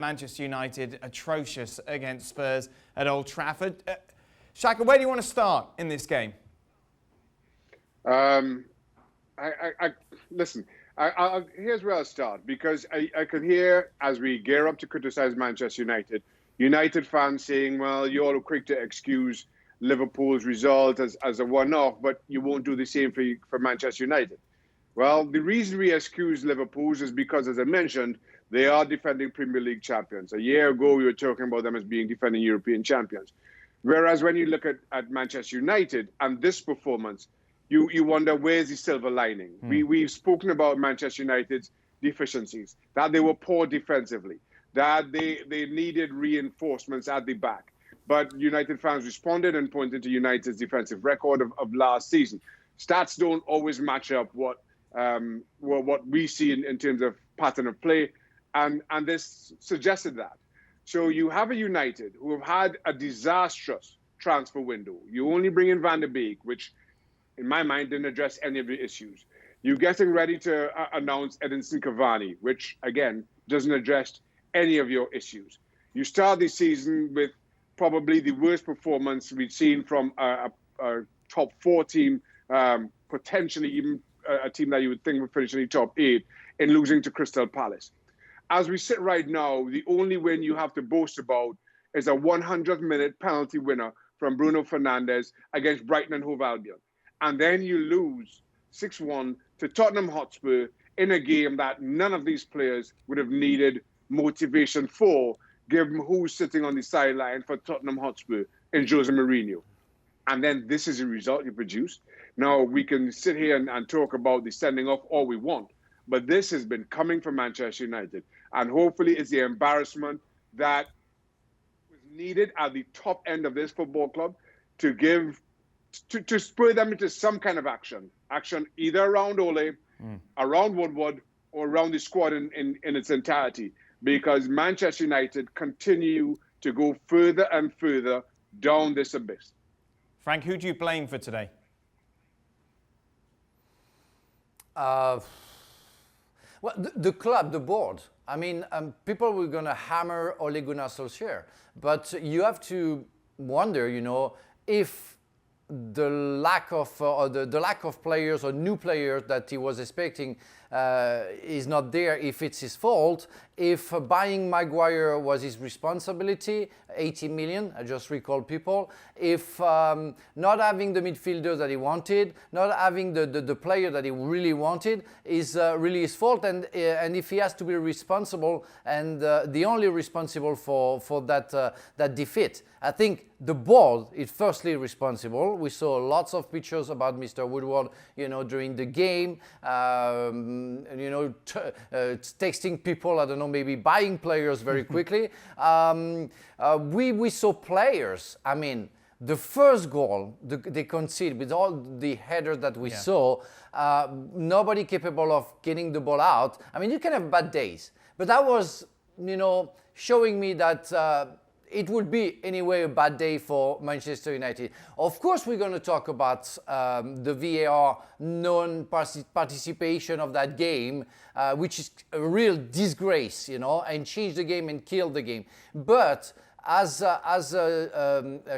Manchester United atrocious against Spurs at Old Trafford. Shaka, where do you want to start in this game? Listen, here's where I'll start, because I can hear, as we gear up to criticize Manchester United fans saying, well, you're all quick to excuse Liverpool's result as a one-off, but you won't do the same for Manchester United. Well, the reason we excuse Liverpool's is because, as I mentioned, they are defending Premier League champions. A year ago, we were talking about them as being defending European champions. Whereas when you look at Manchester United and this performance, you wonder, where's the silver lining? We've spoken about Manchester United's deficiencies, that they were poor defensively, that they needed reinforcements at the back. But United fans responded and pointed to United's defensive record of last season. Stats don't always match up what we see in terms of pattern of play, and this suggested that. So you have a United who have had a disastrous transfer window. You only bring in Van der Beek, which in my mind didn't address any of the issues. You're getting ready to announce Edinson Cavani, which again doesn't address any of your issues. You start the season with probably the worst performance we've seen from a top 4 team, potentially even a team that you would think would finish in the top 8, in losing to Crystal Palace. As we sit right now, the only win you have to boast about is a 100th-minute penalty winner from Bruno Fernandes against Brighton and Hove Albion. And then you lose 6-1 to Tottenham Hotspur in a game that none of these players would have needed motivation for, given who's sitting on the sideline for Tottenham Hotspur in Jose Mourinho. And then this is the result you produce. Now, we can sit here and talk about the sending off all we want, but this has been coming from Manchester United. And hopefully it's the embarrassment that was needed at the top end of this football club to spur them into some kind of action either around Ole, around Woodward, or around the squad in its entirety, because Manchester United continue to go further and further down this abyss. Frank, who do you blame for today? Well, the club, the board. I mean, people were going to hammer Ole Gunnar Solskjaer, but you have to wonder, if the lack of the lack of players or new players that he was expecting is not there, if it's his fault, if buying Maguire was his responsibility, 80 million, I just recall people, if not having the midfielders that he wanted, not having the player that he really wanted is really his fault, and if he has to be responsible and the only responsible for that defeat. I think the board is firstly responsible. We saw lots of pictures about Mr. Woodward, during the game, texting people, I don't know, maybe buying players very quickly. We saw players, I mean, the first goal they conceded with all the headers that we saw, nobody capable of getting the ball out. I mean, you can have bad days, but that was, showing me that it would be anyway a bad day for Manchester United. Of course, we're going to talk about the VAR non-participation of that game, which is a real disgrace, and changed the game and killed the game. But as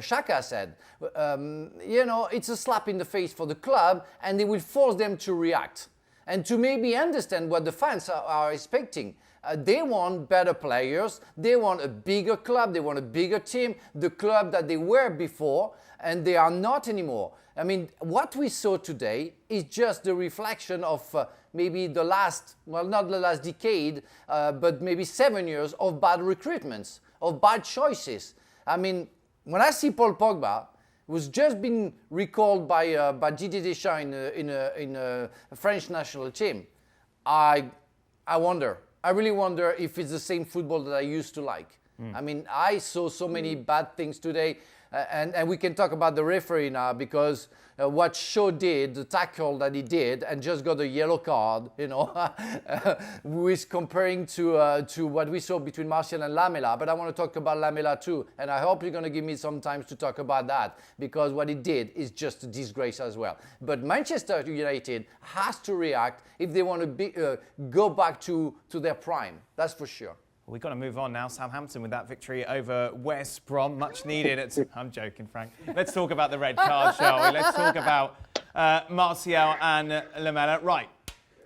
Shaka said, it's a slap in the face for the club, and they will force them to react and to maybe understand what the fans are expecting. They want better players, they want a bigger club, they want a bigger team, the club that they were before, and they are not anymore. I mean, what we saw today is just the reflection of maybe the last, well, not the last decade, but maybe 7 years of bad recruitments, of bad choices. I mean, when I see Paul Pogba, who's just been recalled by Didier Deschamps in a French national team, I wonder. I really wonder if it's the same football that I used to like. I mean, I saw so many bad things today, and we can talk about the referee now, because what Shaw did, the tackle that he did, and just got a yellow card, with comparing to what we saw between Martial and Lamela. But I want to talk about Lamela too, and I hope you're going to give me some time to talk about that, because what he did is just a disgrace as well. But Manchester United has to react if they want to go back to their prime. That's for sure. We've got to move on now. Southampton with that victory over West Brom, much needed. I'm joking, Frank. Let's talk about the red card, shall we? Let's talk about Martial and Lamela. Right.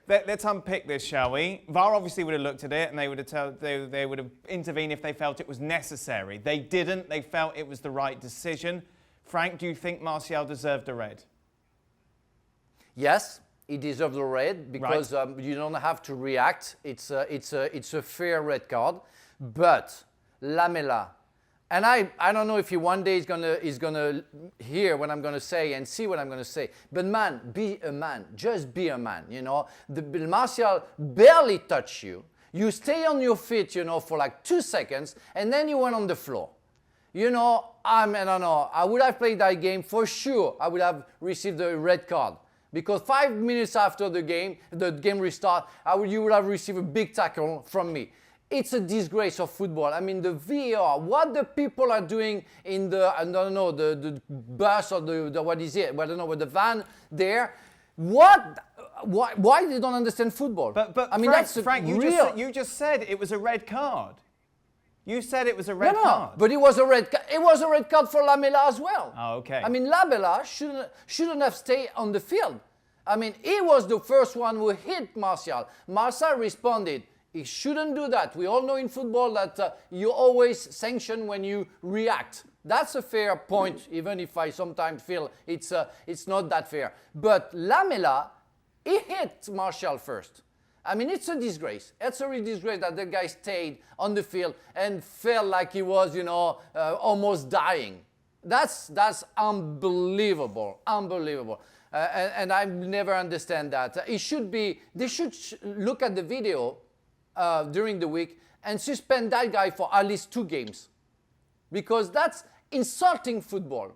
Let's unpick this, shall we? VAR obviously would have looked at it and they would have intervened if they felt it was necessary. They didn't. They felt it was the right decision. Frank, do you think Martial deserved a red? Yes, he deserved a red because you don't have to react. It's a fair red card. But Lamela, and I don't know if he one day is gonna hear what I'm gonna say and see what I'm gonna say. But man, be a man. Just be a man. You know, Martial barely touched you. You stay on your feet, you know, for like 2 seconds, and then you went on the floor. You know, I don't know. I would have played that game for sure. I would have received a red card. Because 5 minutes after the game restart, you would have received a big tackle from me. It's a disgrace of football. I mean, the VAR, what the people are doing in the, I don't know, the bus or the what is it? I don't know, with the van there. Why they don't understand football? But I mean, Frank, you just said it was a red card. You said it was a red card. But it was a red card for Lamela as well. Oh, okay. I mean, Lamela shouldn't have stayed on the field. I mean, he was the first one who hit Martial. Martial responded. He shouldn't do that. We all know in football that you always sanction when you react. That's a fair point, even if I sometimes feel it's not that fair. But Lamela, he hit Martial first. I mean, it's a disgrace. It's a real disgrace that the guy stayed on the field and felt like he was, you know, almost dying. That's unbelievable, unbelievable. And I never understand that. They should look at the video during the week and suspend that guy for at least 2 games. Because that's insulting football.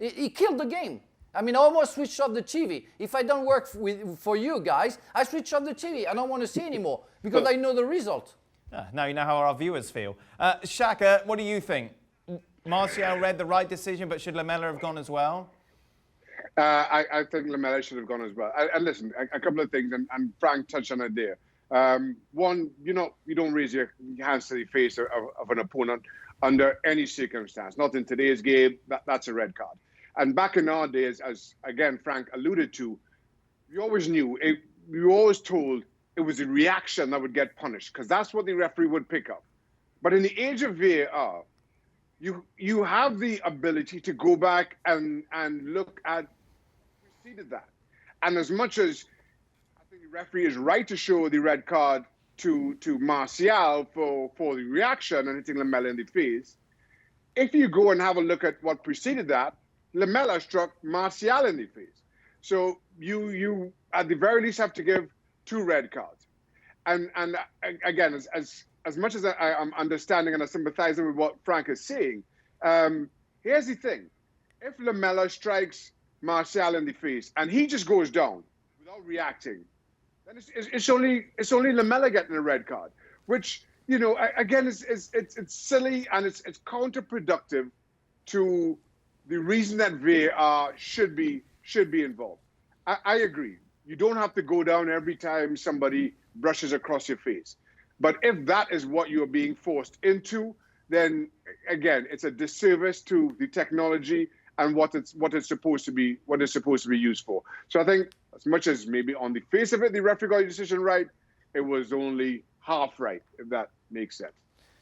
He killed the game. I mean, I almost switched off the TV. If I don't work for you guys, I switch off the TV. I don't want to see anymore because I know the result. Now you know how our viewers feel. Shaka, what do you think? Martial read the right decision, but should Lamela have gone as well? I think Lamela should have gone as well. And listen, a couple of things, and Frank touched on it there. One, you don't raise your hands to the face of an opponent under any circumstance. Not in today's game. That's a red card. And back in our days, as again Frank alluded to, you always knew, you always told it was a reaction that would get punished because that's what the referee would pick up. But in the age of VAR, you have the ability to go back and look at what preceded that. And as much as I think the referee is right to show the red card to Martial for the reaction and hitting Lamela in the face, if you go and have a look at what preceded that, Lamela struck Martial in the face. So you at the very least have to give 2 red cards. And again, as much as I'm understanding and I'm sympathizing with what Frank is saying, here's the thing. If Lamela strikes Martial in the face and he just goes down without reacting, then it's only Lamela getting a red card, which, you know, again, it's silly and it's counterproductive to the reason that VAR should be involved. I agree. You don't have to go down every time somebody brushes across your face. But if that is what you're being forced into, then again, it's a disservice to the technology and what it's supposed to be used for. So I think as much as maybe on the face of it, the referee got the decision right, it was only half right, if that makes sense.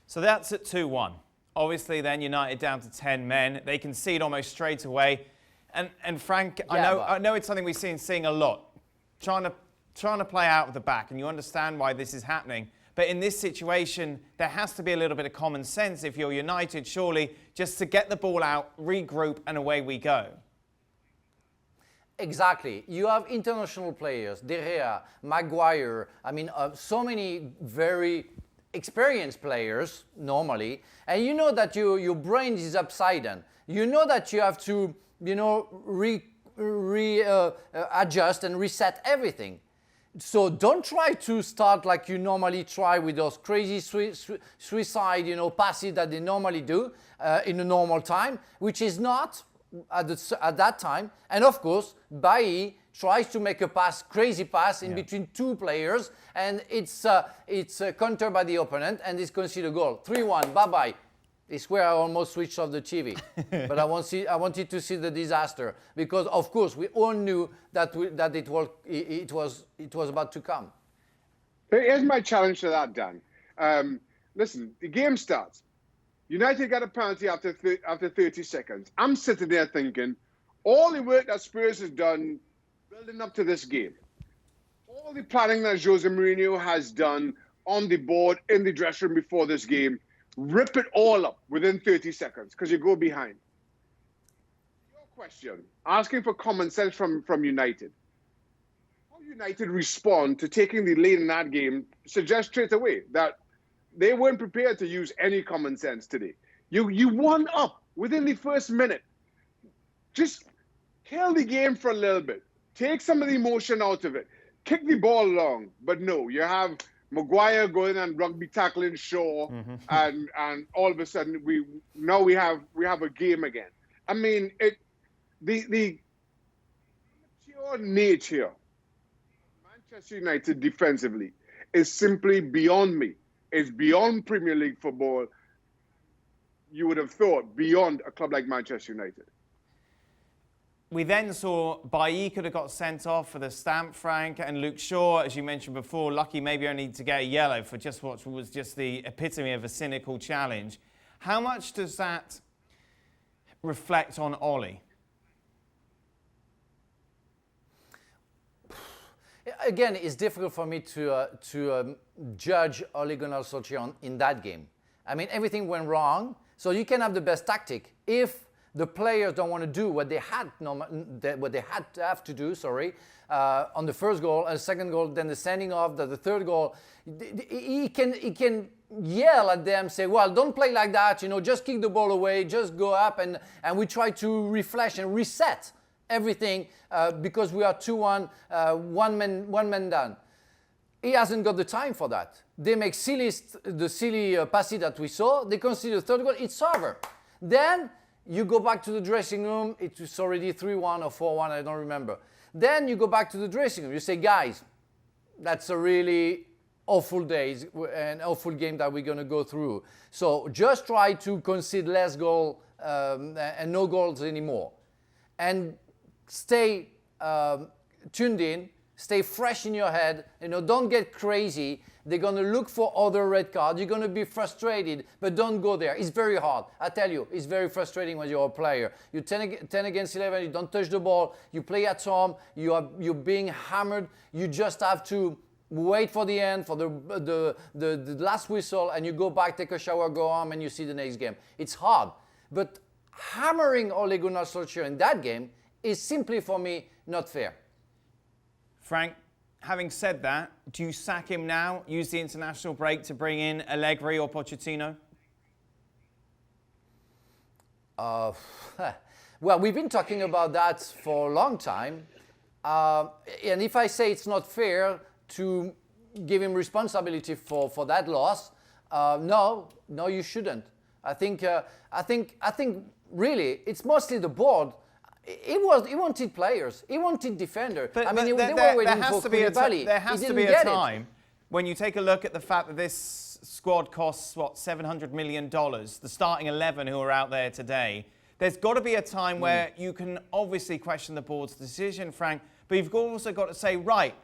So that's at 2-1. Obviously, then United down to 10 men. They concede almost straight away. And Frank, Yeah, I know it's something we've seeing a lot, trying to play out of the back, and you understand why this is happening. But in this situation, there has to be a little bit of common sense if you're United, surely, just to get the ball out, regroup, and away we go. Exactly. You have international players, De Gea, Maguire, I mean, so many very experienced players normally, and you know that your brain is upside down. You know that you have to, you know, adjust and reset everything. So don't try to start like you normally try with those crazy suicide, you know, passes that they normally do in a normal time, which is not at that time. And of course, Bailly tries to make a pass, crazy pass in between two players, and it's countered by the opponent, and it's considered a goal. 3-1, bye-bye. It's where I almost switched off the TV. But I wanted to see the disaster, because of course we all knew that it was about to come. Here's my challenge to that, Dan. Listen, the game starts. United got a penalty after 30 seconds. I'm sitting there thinking, all the work that Spurs has done building up to this game, all the planning that Jose Mourinho has done on the board, in the dressing room before this game, rip it all up within 30 seconds because you go behind. Your question, asking for common sense from United. How United respond to taking the lead in that game suggests straight away that they weren't prepared to use any common sense today. You won up within the first minute. Just kill the game for a little bit. Take some of the emotion out of it. Kick the ball along. But no, you have Maguire going and rugby tackling Shaw, and all of a sudden we have a game again. I mean, the pure nature of Manchester United defensively is simply beyond me. It's beyond Premier League football. You would have thought beyond a club like Manchester United. We then saw Bailly could have got sent off for the stamp, Frank, and Luke Shaw, as you mentioned before, lucky maybe only to get a yellow for just what was just the epitome of a cynical challenge. How much does that reflect on Ole? Again, it's difficult for me to judge Ole Gunnar Solskjaer in that game. I mean, everything went wrong, so you can have the best tactic. If the players don't want to do what they had to have to do, on the first goal, and the second goal, then the sending off, the third goal, he can yell at them, say, well, don't play like that, just kick the ball away, just go up, and we try to refresh and reset everything because we are 2-1, one man down. He hasn't got the time for that. They make the silly passes that we saw. They concede the third goal. It's over. Then you go back to the dressing room. It's already 3-1 or 4-1. I don't remember. Then you go back to the dressing room. You say, guys, that's a really awful day, an awful game that we're going to go through. So just try to concede less goal and no goals anymore. And stay tuned in, stay fresh in your head, don't get crazy. They're going to look for other red cards. You're going to be frustrated, but don't go there. It's very hard. I tell you, it's very frustrating when you're a player. You're 10 against 11, you don't touch the ball, you play at home, you're being hammered. You just have to wait for the end, for the last whistle, and you go back, take a shower, go home, and you see the next game. It's hard. But hammering Ole Gunnar Solskjaer in that game is simply, for me, not fair. Frank, having said that, do you sack him now, use the international break to bring in Allegri or Pochettino? Well, we've been talking about that for a long time. And if I say it's not fair to give him responsibility for that loss, no, you shouldn't. I think really, it's mostly the board. He wanted players. He wanted defender. But, they were waiting for Koulibaly. There has to be a time when you take a look at the fact that this squad costs, $700 million, the starting 11 who are out there today. There's got to be a time where you can obviously question the board's decision, Frank, but you've also got to say, right,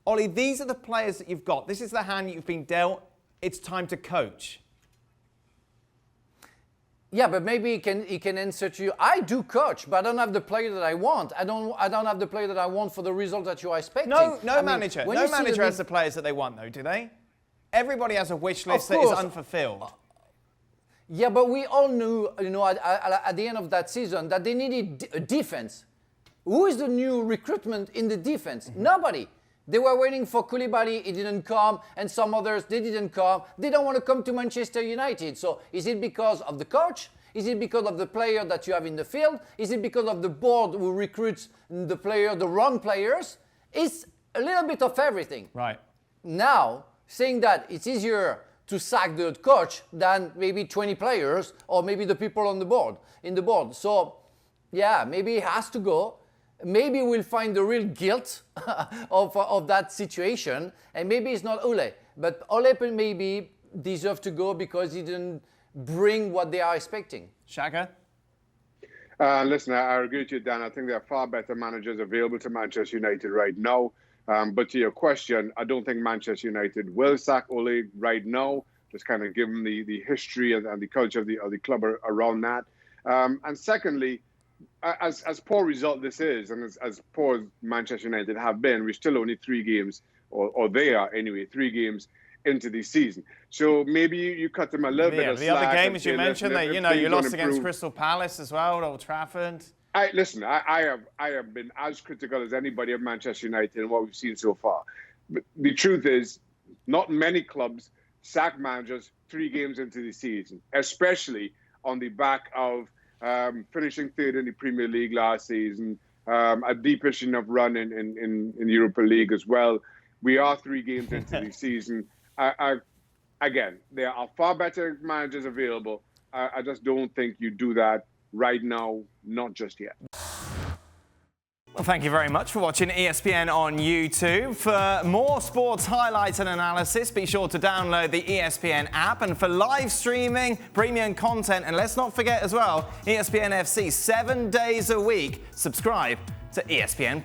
Ollie, these are the players that you've got. This is the hand you've been dealt. It's time to coach. Yeah, but maybe he can answer to you. I do coach, but I don't have the player that I want. I don't have the player that I want for the result that you are expecting. No manager has the players that they want, though, do they? Everybody has a wish list that is unfulfilled. Yeah, but we all knew, at the end of that season, that they needed a defense. Who is the new recruitment in the defense? Nobody. They were waiting for Koulibaly, he didn't come, and some others, they didn't come. They don't want to come to Manchester United. So is it because of the coach? Is it because of the player that you have in the field? Is it because of the board who recruits the wrong players? It's a little bit of everything. Right. Now, saying that it's easier to sack the coach than maybe 20 players or maybe the people on the board, So, Yeah, maybe he has to go. Maybe we'll find the real guilt of that situation, and maybe it's not Ole, but Ole maybe deserve to go because he didn't bring what they are expecting. Shaka? Listen, I agree with you, Dan. I think there are far better managers available to Manchester United right now. But to your question, I don't think Manchester United will sack Ole right now, just kind of given the history and the culture of the club around that. And secondly, as poor result this is, and as poor as Manchester United have been, we're still only 3 games, or they are anyway, 3 games into the season. So maybe you cut them a little bit of the slack. other game, as you mentioned, you lost against Crystal Palace as well at Old Trafford. I have been as critical as anybody of Manchester United and what we've seen so far. But the truth is, not many clubs sack managers 3 games into the season, especially on the back of finishing 3rd in the Premier League last season, a deepish enough run in the Europa League as well. We are 3 games into the season. Again, there are far better managers available. I just don't think you do that right now, not just yet. Well, thank you very much for watching ESPN on YouTube. For more sports highlights and analysis, be sure to download the ESPN app. And for live streaming, premium content, and let's not forget as well, ESPN FC 7 days a week. Subscribe to ESPN+.